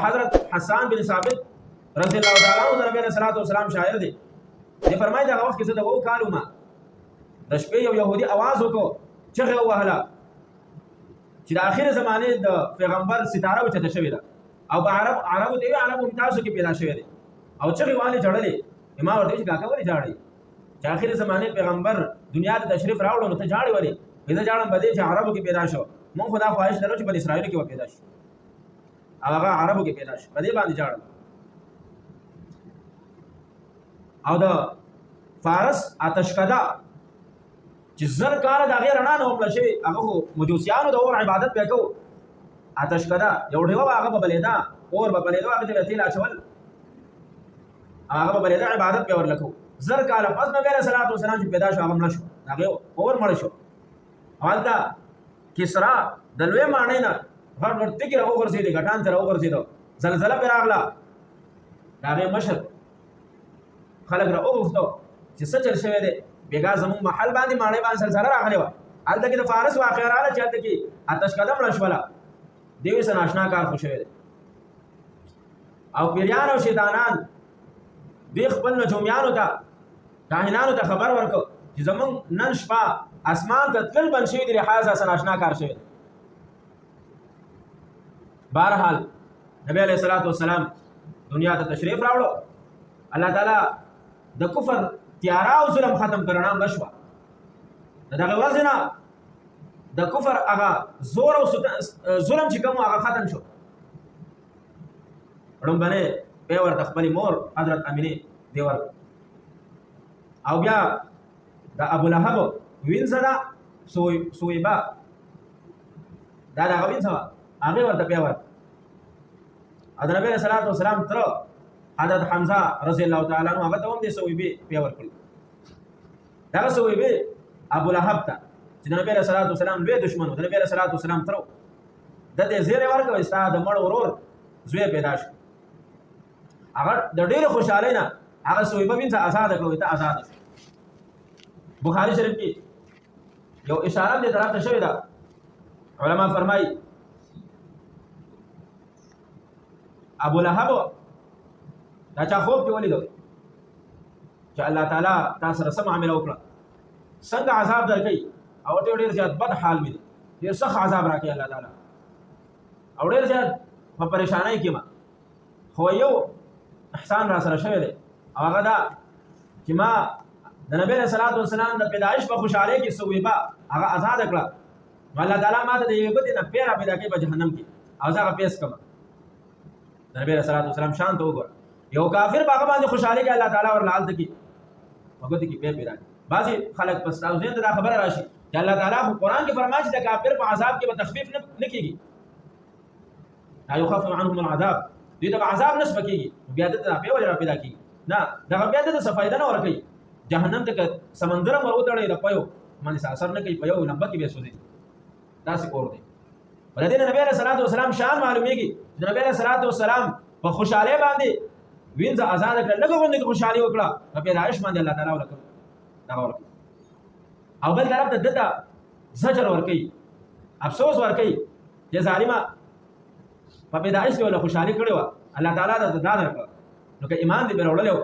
حضرت حسان بن ثابت رضی الله تعالی عنہ نبی علیہ الصلوۃ والسلام شاعر دی. دی فرمایي دا وخت کې څه د وو کالو ما د شپې یو يهودي आवाज وکړو چغه وهله چې د اخر زمانه د پیغمبر ستاره وچته شوې ده او عربو ته عربو ممتازو کې پیدا شوې ده او چغه والي جوړلې ما ورته چې کاکا ولې جاړي چې اخر زمانه پیغمبر دنیا ته تشریف راوړو نو ته جاړي ولې ودا جاړم بده چې عربو کې پیدا شو مونږ خدا خواهش درو چې بنی اسرائیل کې و پیدا شي هغه عربو کې پیدا شي بده باندې جاړم او د فارس آتشکده چې زر کال د هغې رڼا نه ومړه شوې هغه خو مجوسیانو د اور عبادت به کوو آتشکده یو ډېوه به هغه به بلېده اور به بلېده هغې ته به تیل اچول هغه به بلېده عبادت به ورله کوو زر کاله پس نبي علیه صلات وسلام چې پیدا شو هغه مړه شو د هغې اور مړه شو هلته کسرا د لوی ماڼۍ نه غټ غټ تکې راوغورځېدې ګټان ته راوغورځېده زلزله پرې راغله د هغې مشر خلک راوغوښتو چې څه چل شوی دی بیګا زموږ محل باندې ماڼۍ باندې زلزله راغلې وه هلته کې د فارس واقعه راغله چې هلته کې آتشکده مړه شوله دې ویل څه ناشنا کار خو شوی دی او پیریان او شیطانان دوی خپل نجومیانو ته کاهنانو ته خبر ورکړ چې زموږ نن شپه اسمان ته تلل بند شوي دي لحاظه څه ناشنا کار شوی دی بهرحال نبی علیه الصلات والسلام دنیا ته تشریف راوړو الله تعالی د کفر تیارا او ظلم ختم کړه مړه شوه د دغه وجه نه د کفر هغه زور او ظلم چې کوم هغه ختم شو ړومبنې به ورته خپلې مور حضرت امینې دی ورکړه او بیا د ابولهب وینځه ده سویبه دا د هغه وینځه وه هغې ورته بیا ورکړه او د نبي علیه صلات وسلام تره حضرت حمزه رضی الله تعالی عنہ هغه ته هم دې سویبې بیا ورکړي دغه سویبې ابولهب ته چې د نبي علیه صلات وسلام لوی دښمن و د نبي علیه صلات وسلام تره ده ته یې زیری ورکړه ستا د مړ ورور زوی پیدا شو هغه د ډېرې خوشحالۍ نه هغه سویبه وینځه ازاده کړه ته ازاده شو بخاري شریف کې یو اشاره دې طرف ته شوې ده علما فرمایي ابولهب دا چا خوب کې ولیدو چې الله تعالی تاسو سره سم عمل وکړه څنګه عذاب درکوي او ډېر زیات بد حال مې دی ډېر سخت عذاب راکوي الله تعالی او ډېر زیات په پریشانۍ کې ما خو یو احسان را سره شوی دی او هغه دا چې ما د نبی علیه صلات وسلام د پیدایش په خوشحالۍ کې سویبه هغه آزاده کړه نو الله تعالی ما ته د یوې ګوتې نه پیره پیدا کوي په جهنم کې او زه هغه پیس کړم د نبی علیه صلات وسلام شان ته وګوره یو کافر په هغه باندې خوشحالي کې الله تعالی ورله هلته کې په ګوتې کې پی پیدا کوي بعضې خلک په ستاسو ذهن ته دا خبره راشي چې الله تعالی خو قرآن کې فرمایي چې د کافر په عذاب کې به تخفیف نه کېږي لا یخفف عنهم العذاب دوی ته به عذاب نه سپکېږي بیا دلته دا پی ولې را پیدا کېږي نه دغه بیا دلته څه فایده نه ورکوي جهنم ته که سمندر هم ور وتړئ د پیو باندې څه اثر نه کوي په یو لمبه کې بیا سوځي داسې اور دی په دې نه نبي علیه صلات وسلام شان معلومیږي چې نبي علیه صلات وسلام په خوشحالۍ باندې وینځه آزاده کړه لږه غوندې خوشحالي وکړه په پیدایش باندې الله تعالی ورکړه دغه ورکړه او بل طرف ته دته زجر ورکوي افسوس ورکوي چې ظالمه په پیدایش کې ولا خوشحالي کړې وه الله تعالی دا درکړه نو که ایمان دې پرې وړلی و